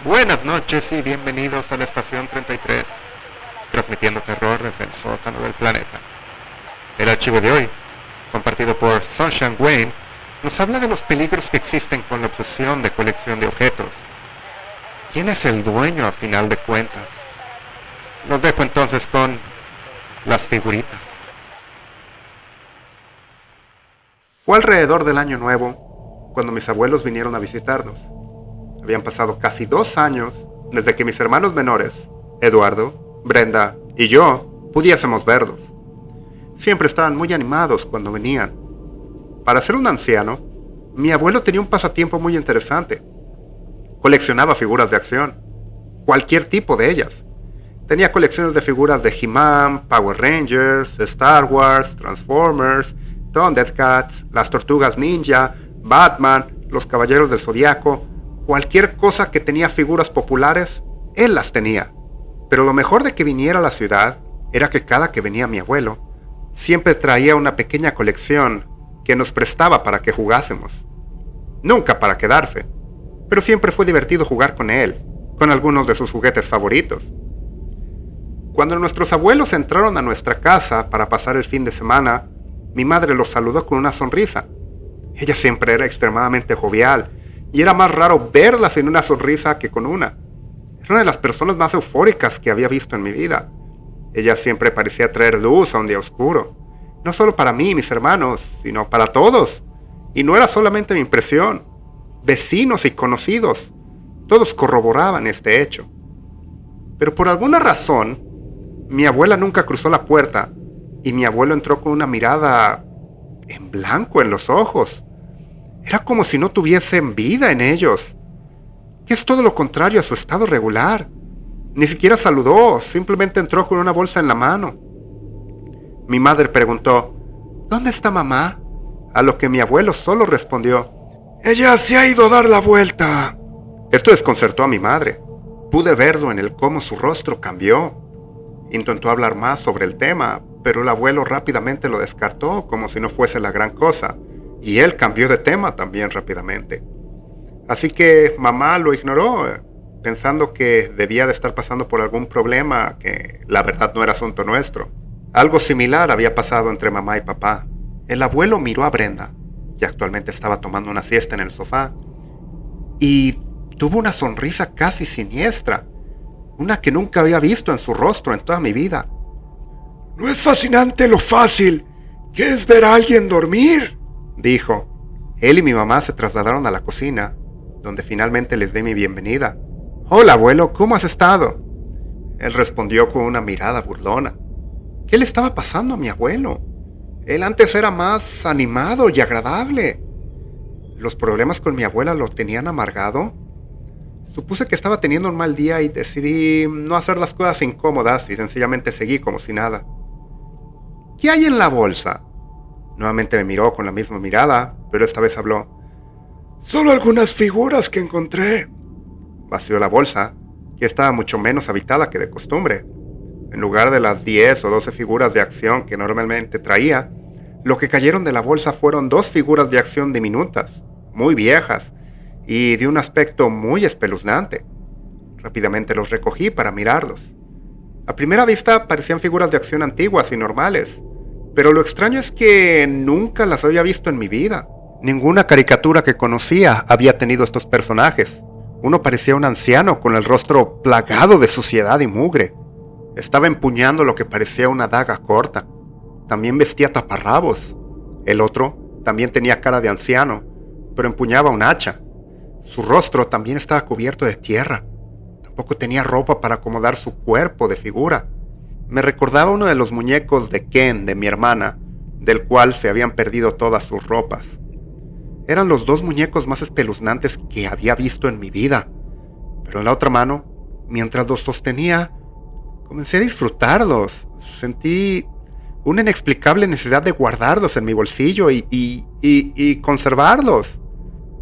Buenas noches y bienvenidos a la Estación 33, transmitiendo terror desde el sótano del planeta. El archivo de hoy, compartido por Sunshine Wayne, nos habla de los peligros que existen con la obsesión de colección de objetos. ¿Quién es el dueño a final de cuentas? Los dejo entonces con las figuritas. Fue alrededor del Año Nuevo cuando mis abuelos vinieron a visitarnos. Habían pasado casi 2 años desde que mis hermanos menores, Eduardo, Brenda y yo, pudiésemos verlos. Siempre estaban muy animados cuando venían. Para ser un anciano, mi abuelo tenía un pasatiempo muy interesante. Coleccionaba figuras de acción, cualquier tipo de ellas. Tenía colecciones de figuras de He-Man, Power Rangers, Star Wars, Transformers, Thundercats, las Tortugas Ninja, Batman, los Caballeros del Zodiaco. Cualquier cosa que tenía figuras populares, él las tenía. Pero lo mejor de que viniera a la ciudad era que cada que venía mi abuelo, siempre traía una pequeña colección que nos prestaba para que jugásemos. Nunca para quedarse, pero siempre fue divertido jugar con él, con algunos de sus juguetes favoritos. Cuando nuestros abuelos entraron a nuestra casa para pasar el fin de semana, mi madre los saludó con una sonrisa. Ella siempre era extremadamente jovial, y era más raro verla sin una sonrisa que con una. Era una de las personas más eufóricas que había visto en mi vida. Ella siempre parecía traer luz a un día oscuro. No solo para mí y mis hermanos, sino para todos. Y no era solamente mi impresión. Vecinos y conocidos, todos corroboraban este hecho. Pero por alguna razón, mi abuela nunca cruzó la puerta, y mi abuelo entró con una mirada en blanco en los ojos. Era como si no tuviesen vida en ellos, que es todo lo contrario a su estado regular. Ni siquiera saludó, simplemente entró con una bolsa en la mano. Mi madre preguntó, ¿dónde está mamá? A lo que mi abuelo solo respondió, ella se ha ido a dar la vuelta. Esto desconcertó a mi madre. Pude verlo en el cómo su rostro cambió. Intentó hablar más sobre el tema, pero el abuelo rápidamente lo descartó como si no fuese la gran cosa. Y él cambió de tema también rápidamente. Así que mamá lo ignoró, pensando que debía de estar pasando por algún problema que la verdad no era asunto nuestro. Algo similar había pasado entre mamá y papá. El abuelo miró a Brenda, que actualmente estaba tomando una siesta en el sofá, y tuvo una sonrisa casi siniestra, una que nunca había visto en su rostro en toda mi vida. ¿No es fascinante lo fácil que es ver a alguien dormir?, dijo. Él y mi mamá se trasladaron a la cocina, donde finalmente les di mi bienvenida. Hola, abuelo, ¿cómo has estado? Él respondió con una mirada burlona. ¿Qué le estaba pasando a mi abuelo? Él antes era más animado y agradable. ¿Los problemas con mi abuela lo tenían amargado? Supuse que estaba teniendo un mal día y decidí no hacer las cosas incómodas y sencillamente seguí como si nada. ¿Qué hay en la bolsa? Nuevamente me miró con la misma mirada, pero esta vez habló. Solo algunas figuras que encontré. Vació la bolsa, que estaba mucho menos habitada que de costumbre. En lugar de las 10 o 12 figuras de acción que normalmente traía, lo que cayeron de la bolsa fueron 2 figuras de acción diminutas, muy viejas, y de un aspecto muy espeluznante. Rápidamente los recogí para mirarlos. A primera vista parecían figuras de acción antiguas y normales, pero lo extraño es que nunca las había visto en mi vida. Ninguna caricatura que conocía había tenido estos personajes. Uno parecía un anciano con el rostro plagado de suciedad y mugre. Estaba empuñando lo que parecía una daga corta. También vestía taparrabos. El otro también tenía cara de anciano, pero empuñaba un hacha. Su rostro también estaba cubierto de tierra. Tampoco tenía ropa para acomodar su cuerpo de figura. Me recordaba uno de los muñecos de Ken de mi hermana, del cual se habían perdido todas sus ropas. Eran los 2 muñecos más espeluznantes que había visto en mi vida. Pero en la otra mano, mientras los sostenía, comencé a disfrutarlos. Sentí una inexplicable necesidad de guardarlos en mi bolsillo y conservarlos.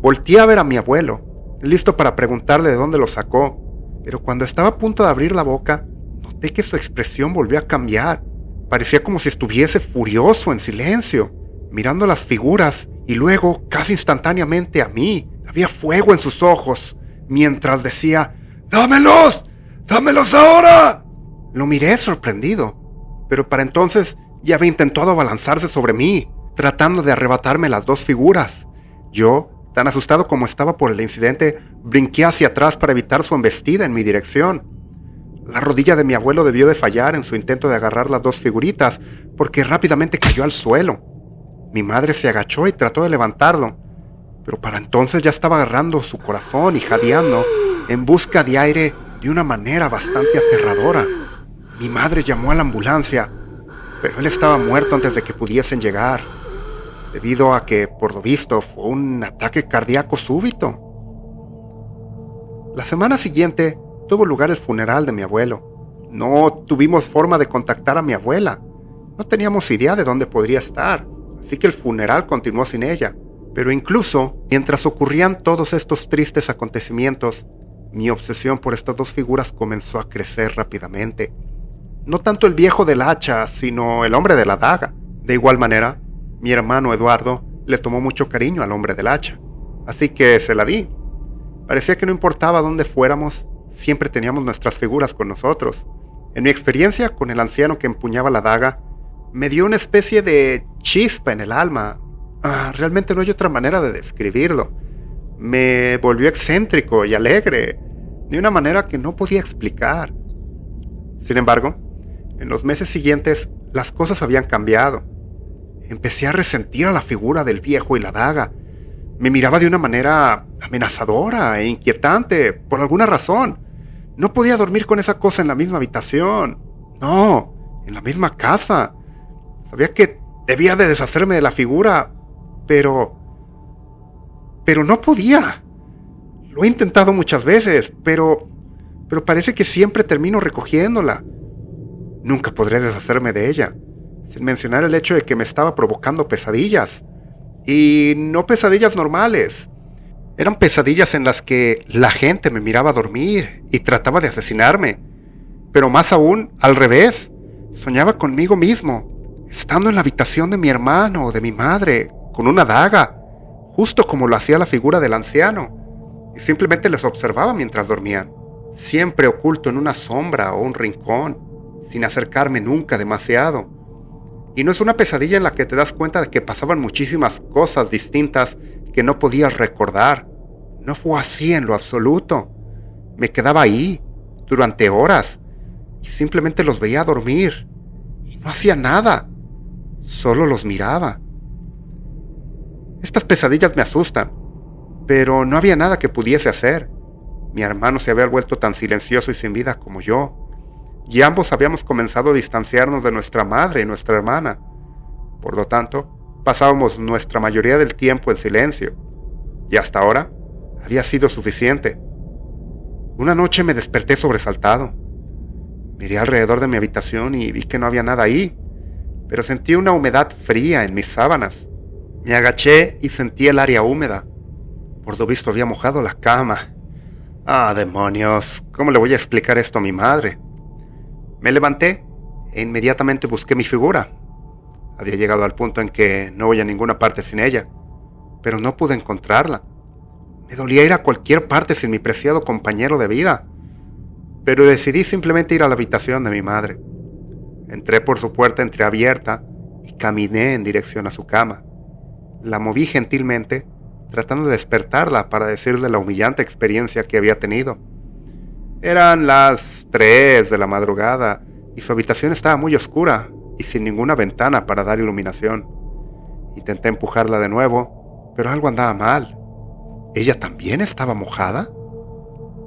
Volteé a ver a mi abuelo, listo para preguntarle de dónde los sacó, pero cuando estaba a punto de abrir la boca, noté que su expresión volvió a cambiar. Parecía como si estuviese furioso en silencio, mirando las figuras y luego, casi instantáneamente, a mí. Había fuego en sus ojos, mientras decía, ¡Dámelos! ¡Dámelos ahora! Lo miré sorprendido, pero para entonces ya había intentado abalanzarse sobre mí, tratando de arrebatarme las dos figuras. Yo, tan asustado como estaba por el incidente, brinqué hacia atrás para evitar su embestida en mi dirección. La rodilla de mi abuelo debió de fallar en su intento de agarrar las dos figuritas, porque rápidamente cayó al suelo. Mi madre se agachó y trató de levantarlo, pero para entonces ya estaba agarrando su corazón y jadeando en busca de aire de una manera bastante aterradora. Mi madre llamó a la ambulancia, pero él estaba muerto antes de que pudiesen llegar, debido a que, por lo visto, fue un ataque cardíaco súbito. La semana siguiente tuvo lugar el funeral de mi abuelo. No tuvimos forma de contactar a mi abuela. No teníamos idea de dónde podría estar, así que el funeral continuó sin ella. Pero incluso, mientras ocurrían todos estos tristes acontecimientos, mi obsesión por estas dos figuras comenzó a crecer rápidamente. No tanto el viejo del hacha, sino el hombre de la daga. De igual manera, mi hermano Eduardo le tomó mucho cariño al hombre del hacha, así que se la di. Parecía que no importaba dónde fuéramos, siempre teníamos nuestras figuras con nosotros. En mi experiencia con el anciano que empuñaba la daga, me dio una especie de chispa en el alma. Realmente no hay otra manera de describirlo. Me volvió excéntrico y alegre, de una manera que no podía explicar. Sin embargo, en los meses siguientes, las cosas habían cambiado. Empecé a resentir a la figura del viejo y la daga. Me miraba de una manera amenazadora e inquietante, por alguna razón. No podía dormir con esa cosa en la misma habitación. No, en la misma casa. Sabía que debía de deshacerme de la figura, pero no podía. Lo he intentado muchas veces, pero parece que siempre termino recogiéndola. Nunca podré deshacerme de ella, sin mencionar el hecho de que me estaba provocando pesadillas. Y no pesadillas normales. Eran pesadillas en las que la gente me miraba dormir y trataba de asesinarme. Pero más aún, al revés. Soñaba conmigo mismo, estando en la habitación de mi hermano o de mi madre, con una daga, justo como lo hacía la figura del anciano, y simplemente les observaba mientras dormían, siempre oculto en una sombra o un rincón, sin acercarme nunca demasiado. Y no es una pesadilla en la que te das cuenta de que pasaban muchísimas cosas distintas que no podías recordar. No fue así en lo absoluto. Me quedaba ahí, durante horas, y simplemente los veía dormir, y no hacía nada, solo los miraba. Estas pesadillas me asustan, pero no había nada que pudiese hacer. Mi hermano se había vuelto tan silencioso y sin vida como yo, y ambos habíamos comenzado a distanciarnos de nuestra madre y nuestra hermana. Por lo tanto, pasábamos nuestra mayoría del tiempo en silencio, y hasta ahora había sido suficiente. Una noche me desperté sobresaltado. Miré alrededor de mi habitación y vi que no había nada ahí, pero sentí una humedad fría en mis sábanas. Me agaché y sentí el área húmeda. Por lo visto había mojado la cama. Demonios, ¿cómo le voy a explicar esto a mi madre? Me levanté e inmediatamente busqué mi figura. Había llegado al punto en que no voy a ninguna parte sin ella, pero no pude encontrarla. Me dolía ir a cualquier parte sin mi preciado compañero de vida, pero decidí simplemente ir a la habitación de mi madre. Entré por su puerta entreabierta y caminé en dirección a su cama. La moví gentilmente, tratando de despertarla para decirle la humillante experiencia que había tenido. Eran las 3 de la madrugada y su habitación estaba muy oscura y sin ninguna ventana para dar iluminación. Intenté empujarla de nuevo, pero algo andaba mal. ¿Ella también estaba mojada?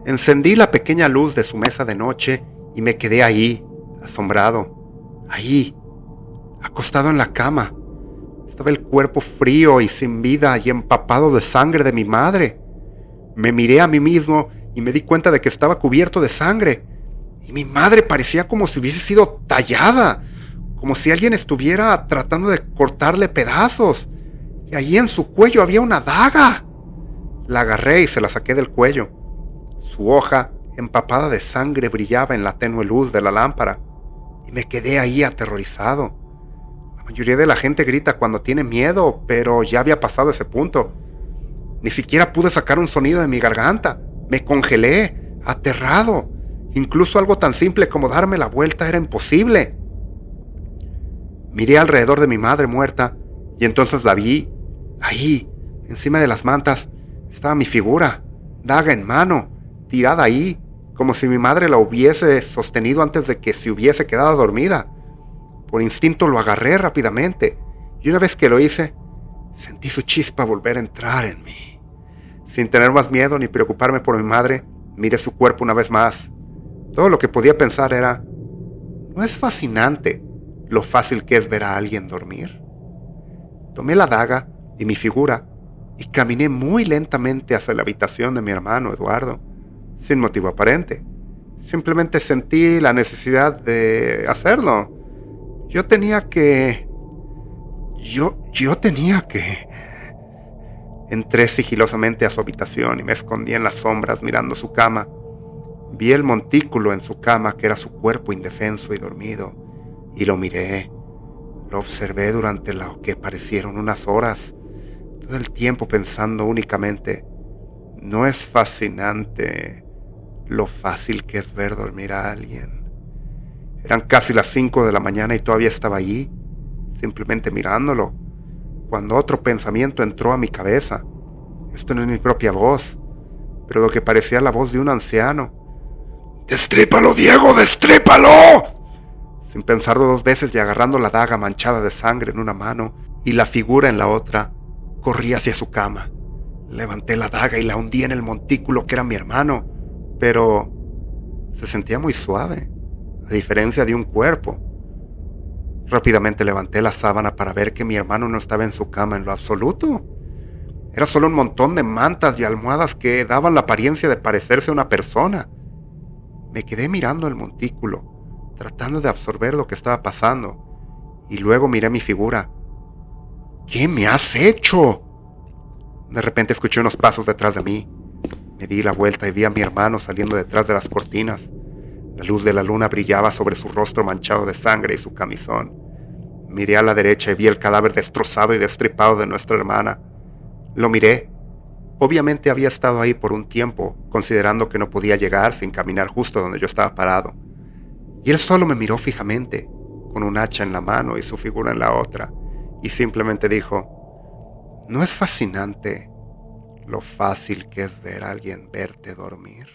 Encendí la pequeña luz de su mesa de noche y me quedé ahí, asombrado. Ahí, acostado en la cama. Estaba el cuerpo frío y sin vida y empapado de sangre de mi madre. Me miré a mí mismo y me di cuenta de que estaba cubierto de sangre. Y mi madre parecía como si hubiese sido tallada, como si alguien estuviera tratando de cortarle pedazos. Y allí en su cuello había una daga. La agarré y se la saqué del cuello. Su hoja, empapada de sangre, brillaba en la tenue luz de la lámpara. Y me quedé ahí aterrorizado. La mayoría de la gente grita cuando tiene miedo, pero ya había pasado ese punto. Ni siquiera pude sacar un sonido de mi garganta. Me congelé, aterrado. Incluso algo tan simple como darme la vuelta era imposible. Miré alrededor de mi madre muerta y entonces la vi. Ahí, encima de las mantas, estaba mi figura, daga en mano, tirada ahí, como si mi madre la hubiese sostenido antes de que se hubiese quedado dormida. Por instinto lo agarré rápidamente y una vez que lo hice, sentí su chispa volver a entrar en mí. Sin tener más miedo ni preocuparme por mi madre, miré su cuerpo una vez más. Todo lo que podía pensar era, ¿no es fascinante lo fácil que es ver a alguien dormir? Tomé la daga y mi figura y caminé muy lentamente hacia la habitación de mi hermano Eduardo, sin motivo aparente. Simplemente sentí la necesidad de hacerlo. Yo tenía que... Entré sigilosamente a su habitación y me escondí en las sombras mirando su cama. Vi el montículo en su cama, que era su cuerpo indefenso y dormido, y lo miré. Lo observé durante lo que parecieron unas horas, todo el tiempo pensando únicamente, ¿no es fascinante lo fácil que es ver dormir a alguien? Eran casi las 5 de la mañana y todavía estaba allí, simplemente mirándolo, cuando otro pensamiento entró a mi cabeza. Esto no es mi propia voz, pero lo que parecía la voz de un anciano. ¡Destrépalo, Diego, destrépalo! Sin pensarlo 2 veces y agarrando la daga manchada de sangre en una mano y la figura en la otra, corrí hacia su cama. Levanté la daga y la hundí en el montículo que era mi hermano, pero se sentía muy suave, a diferencia de un cuerpo. Rápidamente levanté la sábana para ver que mi hermano no estaba en su cama en lo absoluto. Era solo un montón de mantas y almohadas que daban la apariencia de parecerse a una persona. Me quedé mirando el montículo, tratando de absorber lo que estaba pasando, y luego miré mi figura. ¿Qué me has hecho? De repente escuché unos pasos detrás de mí. Me di la vuelta y vi a mi hermano saliendo detrás de las cortinas. La luz de la luna brillaba sobre su rostro manchado de sangre y su camisón. Miré a la derecha y vi el cadáver destrozado y destripado de nuestra hermana. Lo miré. Obviamente había estado ahí por un tiempo, considerando que no podía llegar sin caminar justo donde yo estaba parado. Y él solo me miró fijamente, con un hacha en la mano y su figura en la otra, y simplemente dijo, ¿no es fascinante lo fácil que es ver a alguien verte dormir?